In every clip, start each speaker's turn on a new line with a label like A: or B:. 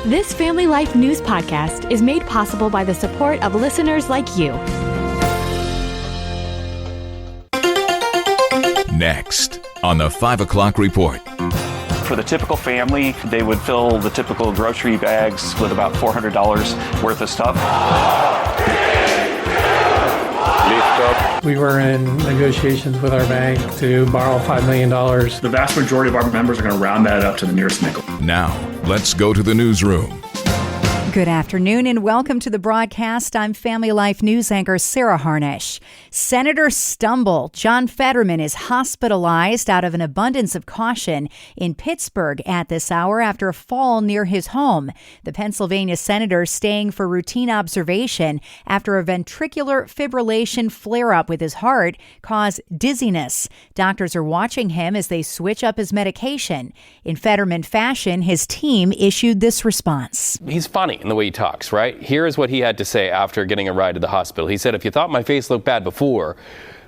A: This Family Life News podcast is made possible by the support of listeners like you.
B: Next on the 5 o'clock report.
C: For the typical family, they would fill the typical grocery bags with about $400 worth of stuff.
D: We were in negotiations with our bank to borrow $5 million.
E: The vast majority of our members are going to round that up to the nearest nickel.
B: Now, let's go to the newsroom.
F: Good afternoon and welcome to the broadcast. I'm Family Life News anchor Sarah Harnish. Senator stumble. John Fetterman is hospitalized out of an abundance of caution in Pittsburgh at this hour after a fall near his home. The Pennsylvania senator staying for routine observation after a ventricular fibrillation flare-up with his heart caused dizziness. Doctors are watching him as they switch up his medication. In Fetterman fashion, his team issued this response.
G: He's funny in the way he talks, right? Here is what he had to say after getting a ride to the hospital. He said, if you thought my face looked bad before,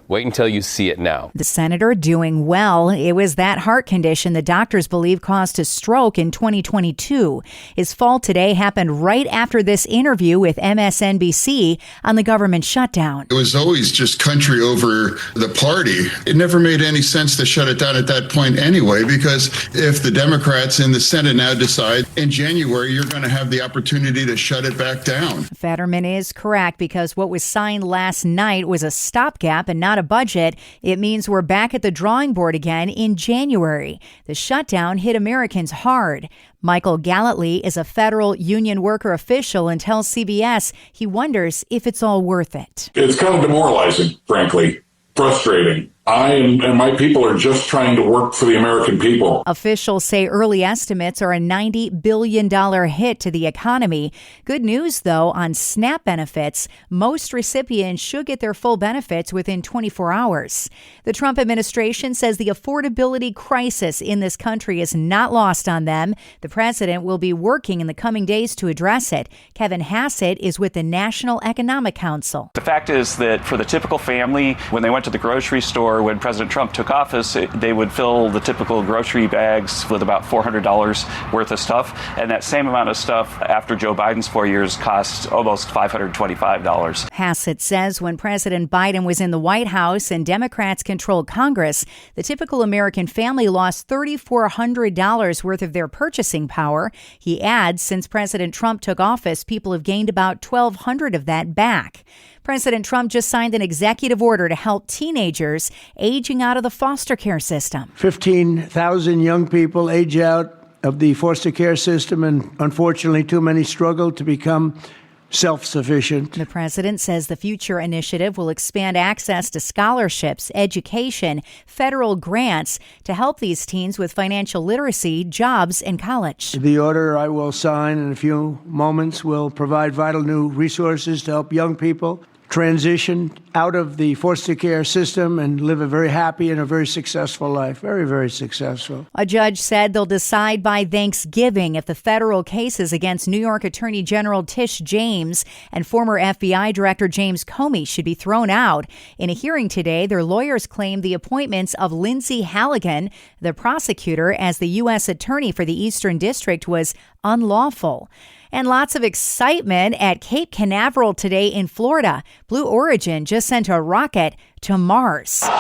G: wait until you see it now. The senator doing well. It was that heart condition the doctors believe caused his stroke in 2022. His fall today happened right after this interview with MSNBC on the government shutdown.
H: It was always just country over the party. It never made any sense to shut it down at that point anyway, because if the Democrats in the Senate now decide in January, you're going to have the opportunity to shut it back down.
F: Fetterman is correct because what was signed last night was a stopgap and not a budget. It means we're back at the drawing board again in January. The shutdown hit Americans hard. Michael Gallatley is a federal union worker official and tells CBS he wonders if it's all worth it.
I: It's kind of demoralizing, frankly, frustrating. I and my people are just trying to work for the American people.
F: Officials say early estimates are a $90 billion hit to the economy. Good news, though, on SNAP benefits. Most recipients should get their full benefits within 24 hours. The Trump administration says the affordability crisis in this country is not lost on them. The president will be working in the coming days to address it. Kevin Hassett is with the National Economic Council.
C: The fact is that for the typical family, when they went to the grocery store, when President Trump took office, they would fill the typical grocery bags with about $400 worth of stuff. And that same amount of stuff after Joe Biden's 4 years cost almost $525.
F: Hassett says when President Biden was in the White House and Democrats controlled Congress, the typical American family lost $3,400 worth of their purchasing power. He adds, since President Trump took office, people have gained about $1,200 of that back. President Trump just signed an executive order to help teenagers aging out of the foster care system.
J: 15,000 young people age out of the foster care system, and unfortunately, too many struggle to become self-sufficient.
F: The president says the Future Initiative will expand access to scholarships, education, federal grants to help these teens with financial literacy, jobs, and college.
J: The order I will sign in a few moments will provide vital new resources to help young people transition out of the foster care system and live a very happy and a very successful life. Very, very successful.
F: A judge said they'll decide by Thanksgiving if the federal cases against New York Attorney General Tish James and former FBI Director James Comey should be thrown out. In a hearing today, their lawyers claimed the appointments of Lindsay Halligan, the prosecutor, as the U.S. Attorney for the Eastern District was unlawful. And lots of excitement at Cape Canaveral today in Florida. Blue Origin just sent a rocket to Mars.
I: Lift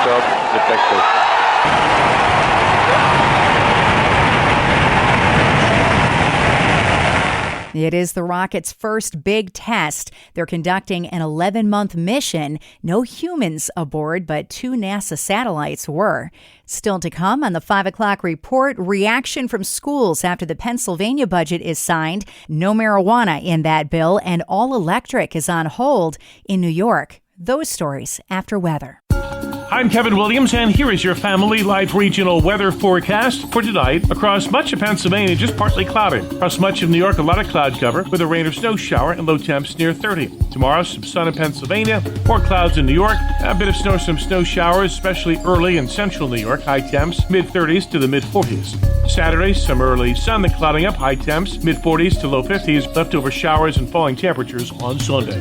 I: off detected.
F: It is the rocket's first big test. They're conducting an 11-month mission. No humans aboard, but 2 NASA satellites were. Still to come on the 5 o'clock report, reaction from schools after the Pennsylvania budget is signed. No marijuana in that bill, and all electric is on hold in New York. Those stories after weather.
K: I'm Kevin Williams, and here is your Family Life regional weather forecast for tonight. Across much of Pennsylvania, just partly cloudy. Across much of New York, a lot of cloud cover with a rain or snow shower and low temps near 30. Tomorrow, some sun in Pennsylvania, more clouds in New York, a bit of snow, some snow showers, especially early in central New York. High temps, mid-30s to the mid-40s. Saturday, some early sun, then clouding up. High temps, mid-40s to low 50s. Leftover showers and falling temperatures on Sunday.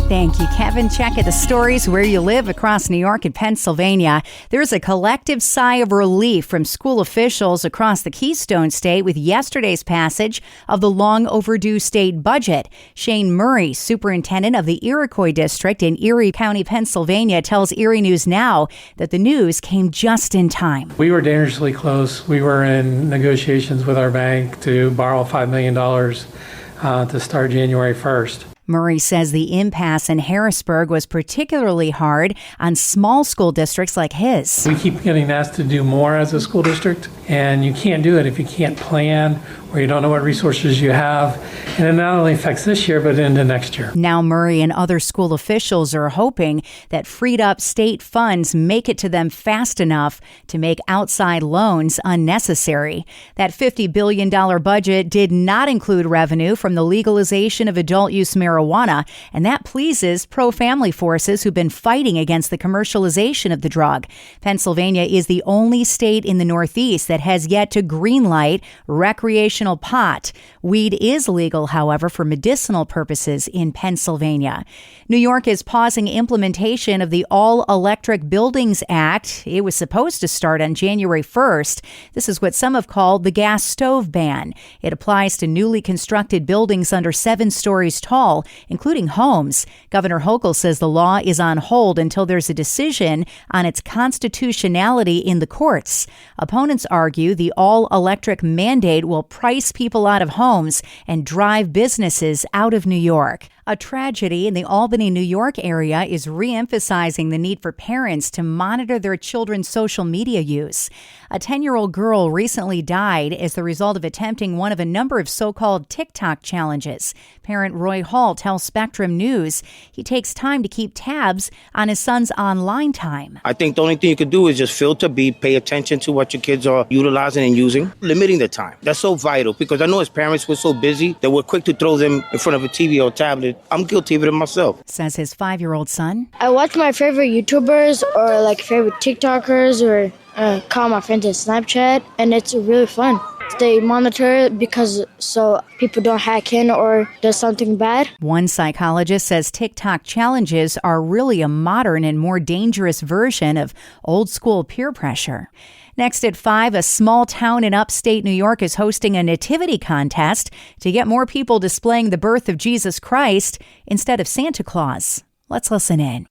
F: Thank you, Kevin. Check out the stories where you live across New York and Pennsylvania. There's a collective sigh of relief from school officials across the Keystone State with yesterday's passage of the long overdue state budget. Shane Murray, superintendent of the Iroquois District in Erie County, Pennsylvania, tells Erie News Now that the news came just in time.
D: We were dangerously close. We were in negotiations with our bank to borrow $5 million to start January 1st.
F: Murray says the impasse in Harrisburg was particularly hard on small school districts like his.
D: We keep getting asked to do more as a school district, and you can't do it if you can't plan or you don't know what resources you have. And it not only affects this year, but into next year.
F: Now Murray and other school officials are hoping that freed up state funds make it to them fast enough to make outside loans unnecessary. That $50 billion budget did not include revenue from the legalization of adult use marijuana, and that pleases pro-family forces who've been fighting against the commercialization of the drug. Pennsylvania is the only state in the Northeast that has yet to greenlight recreational pot. Weed is legal, however, for medicinal purposes in Pennsylvania. New York is pausing implementation of the All-Electric Buildings Act. It was supposed to start on January 1st. This is what some have called the gas stove ban. It applies to newly constructed buildings under 7 stories tall, including homes. Governor Hochul says the law is on hold until there's a decision on its constitutionality in the courts. Opponents argue the all-electric mandate will price people out of homes and drive businesses out of New York. A tragedy in the Albany, New York area is re-emphasizing the need for parents to monitor their children's social media use. A 10-year-old girl recently died as the result of attempting one of a number of so-called TikTok challenges. Parent Roy Hall tells Spectrum News he takes time to keep tabs on his son's online time.
L: I think the only thing you could do is just filter, pay attention to what your kids are utilizing and using, limiting the time. That's so vital because I know as parents we're so busy that we're quick to throw them in front of a TV or tablet. I'm guilty of it myself.
F: Says his 5-year-old son.
M: I watch my favorite YouTubers or like favorite TikTokers or call my friends on Snapchat, and it's really fun. They monitor because so people don't hack in or do something bad.
F: One psychologist says TikTok challenges are really a modern and more dangerous version of old school peer pressure. Next at 5, a small town in upstate New York is hosting a nativity contest to get more people displaying the birth of Jesus Christ instead of Santa Claus. Let's listen in.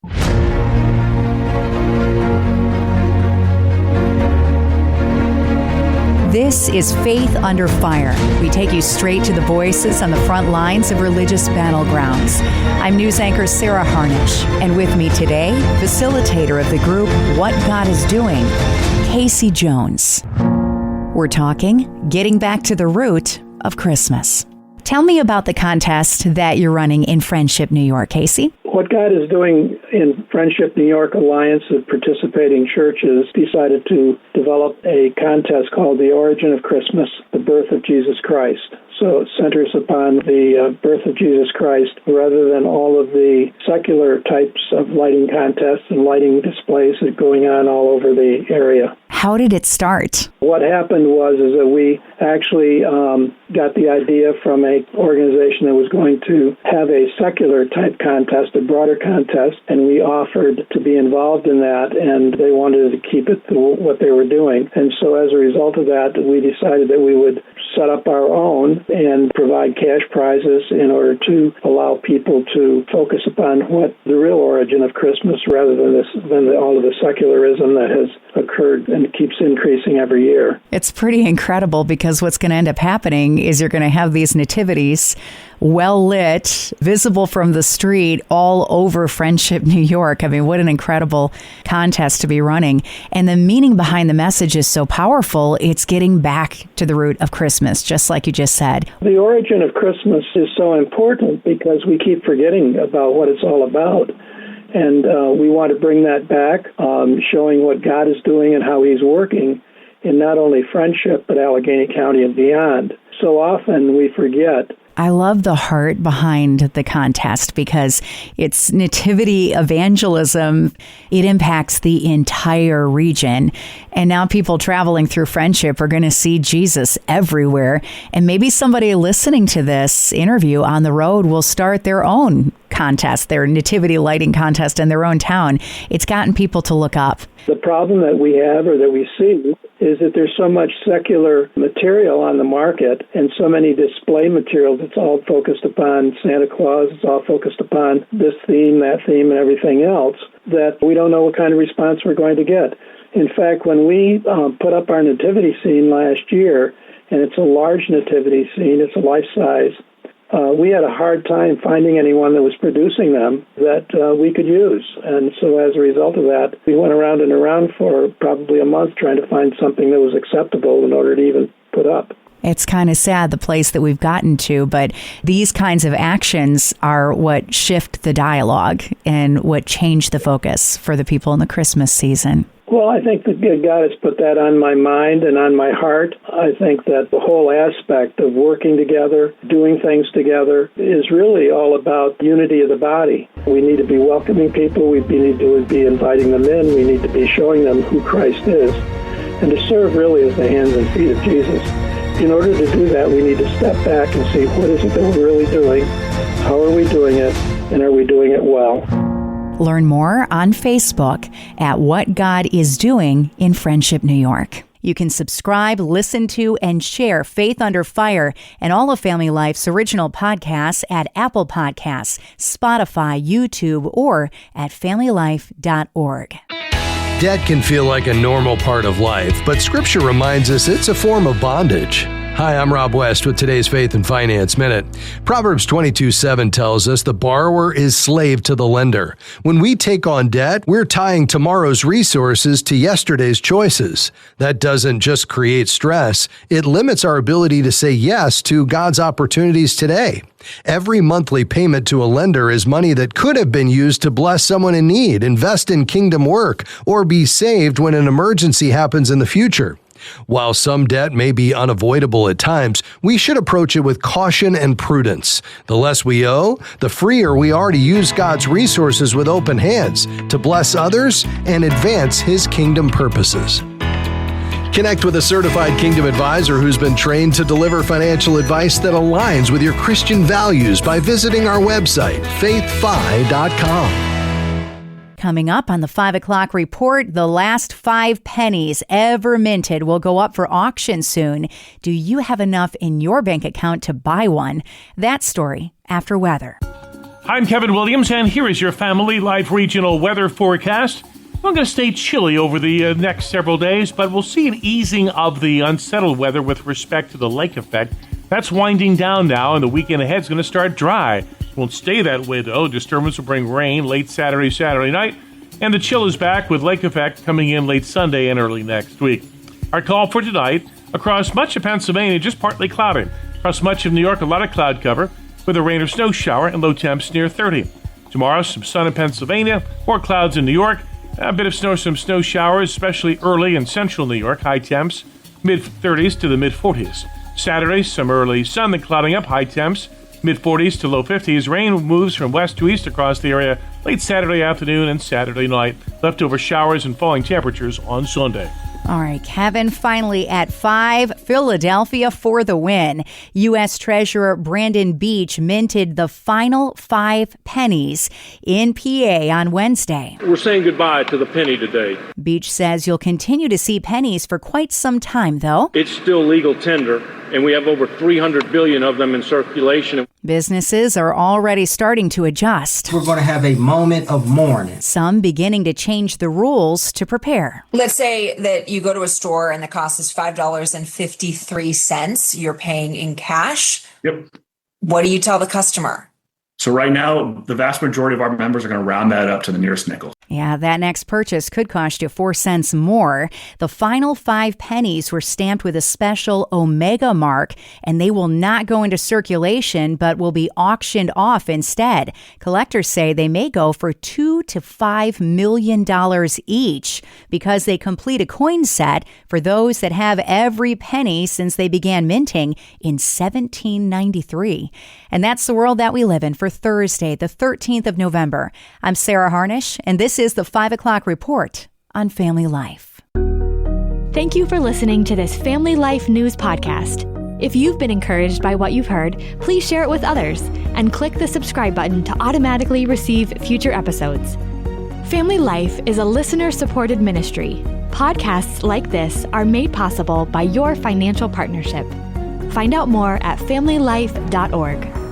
F: This is Faith Under Fire. We take you straight to the voices on the front lines of religious battlegrounds. I'm news anchor Sarah Harnish, and with me today, facilitator of the group What God is Doing, Casey Jones. We're talking getting back to the root of Christmas. Tell me about the contest that you're running in Friendship, New York, Casey.
N: What God is Doing in Friendship New York Alliance of participating churches decided to develop a contest called The Origin of Christmas, the Birth of Jesus Christ. So it centers upon the birth of Jesus Christ rather than all of the secular types of lighting contests and lighting displays that are going on all over the area.
F: How did it start?
N: What happened was that we actually got the idea from an organization that was going to have a secular type contest, a broader contest, and we offered to be involved in that, and they wanted to keep it to what they were doing. And so as a result of that, we decided that we would set up our own and provide cash prizes in order to allow people to focus upon what the real origin of Christmas rather than all of the secularism that has occurred and keeps increasing every year.
F: It's pretty incredible because what's going to end up happening is you're going to have these nativities well lit, visible from the street all over Friendship, New York. I mean, what an incredible contest to be running. And the meaning behind the message is so powerful. It's getting back to the root of Christmas, just like you just said.
N: The origin of Christmas is so important because we keep forgetting about what it's all about. And we want to bring that back, showing what God is doing and how He's working in not only Friendship, but Allegheny County and beyond. So often we forget.
F: I love the heart behind the contest because it's nativity evangelism. It impacts the entire region. And now people traveling through Friendship are going to see Jesus everywhere. And maybe somebody listening to this interview on the road will start their own contest, their nativity lighting contest in their own town. It's gotten people to look up.
N: The problem that we have or that we see is that there's so much secular material on the market and so many display materials. It's all focused upon Santa Claus. It's all focused upon this theme, that theme, and everything else, that we don't know what kind of response we're going to get. In fact, when we put up our nativity scene last year, and it's a large nativity scene, it's a life-size, we had a hard time finding anyone that was producing them that we could use. And so as a result of that, we went around and around for probably a month trying to find something that was acceptable in order to even put up.
F: It's kind of sad, the place that we've gotten to, but these kinds of actions are what shift the dialogue and what change the focus for the people in the Christmas season.
N: Well, I think that God has put that on my mind and on my heart. I think that the whole aspect of working together, doing things together, is really all about unity of the body. We need to be welcoming people. We need to be inviting them in. We need to be showing them who Christ is, and to serve really as the hands and feet of Jesus. In order to do that, we need to step back and see what is it that we're really doing, how are we doing it, and are we doing it well?
F: Learn more on Facebook at What God is Doing in Friendship, New York. You can subscribe, listen to, and share Faith Under Fire and all of Family Life's original podcasts at Apple Podcasts, Spotify, YouTube, or at familylife.org.
O: Debt can feel like a normal part of life, but Scripture reminds us it's a form of bondage. Hi, I'm Rob West with today's Faith and Finance Minute. Proverbs 22:7 tells us the borrower is slave to the lender. When we take on debt, we're tying tomorrow's resources to yesterday's choices. That doesn't just create stress, it limits our ability to say yes to God's opportunities today. Every monthly payment to a lender is money that could have been used to bless someone in need, invest in kingdom work, or be saved when an emergency happens in the future. While some debt may be unavoidable at times, we should approach it with caution and prudence. The less we owe, the freer we are to use God's resources with open hands to bless others and advance His kingdom purposes. Connect with a certified Kingdom advisor who's been trained to deliver financial advice that aligns with your Christian values by visiting our website, faithfi.com.
F: Coming up on the 5 o'clock report, the last 5 pennies ever minted will go up for auction soon. Do you have enough in your bank account to buy one? That story after weather.
K: I'm Kevin Williams, and here is your Family Life regional weather forecast. I'm going to stay chilly over the next several days, but we'll see an easing of the unsettled weather with respect to the lake effect. That's winding down now, and the weekend ahead is going to start dry. Won't stay that way, though. Disturbance will bring rain late Saturday night, and the chill is back with lake effect coming in late Sunday and early next week. Our call for tonight, across much of Pennsylvania, just partly cloudy. Across much of New York, a lot of cloud cover with a rain or snow shower and low temps near 30. Tomorrow, some sun in Pennsylvania, more clouds in New York, a bit of snow, some snow showers, especially early in central New York, high temps, mid-30s to the mid-40s. Saturday, some early sun, then clouding up, high temps, mid-40s to low 50s. Rain moves from west to east across the area late Saturday afternoon and Saturday night. Leftover showers and falling temperatures on Sunday.
F: All right, Kevin, finally at 5, Philadelphia for the win. U.S. Treasurer Brandon Beach minted the final 5 pennies in PA on Wednesday.
P: We're saying goodbye to the penny today.
F: Beach says you'll continue to see pennies for quite some time, though.
P: It's still legal tender, and we have over 300 billion of them in circulation.
F: Businesses are already starting to adjust.
Q: We're going to have a moment of mourning.
F: Some beginning to change the rules to prepare.
R: Let's say that you go to a store and the cost is $5.53. You're paying in cash.
E: Yep.
R: What do you tell the customer?
E: So right now, the vast majority of our members are going to round that up to the nearest nickel.
F: Yeah, that next purchase could cost you 4 cents more. The final 5 pennies were stamped with a special Omega mark, and they will not go into circulation, but will be auctioned off instead. Collectors say they may go for $2 to $5 million each because they complete a coin set for those that have every penny since they began minting in 1793. And that's the world that we live in for Thursday, the 13th of November. I'm Sarah Harnish, and this is the 5 o'clock report on Family Life.
A: Thank you for listening to this Family Life News podcast. If you've been encouraged by what you've heard, please share it with others and click the subscribe button to automatically receive future episodes. Family Life is a listener-supported ministry. Podcasts like this are made possible by your financial partnership. Find out more at familylife.org.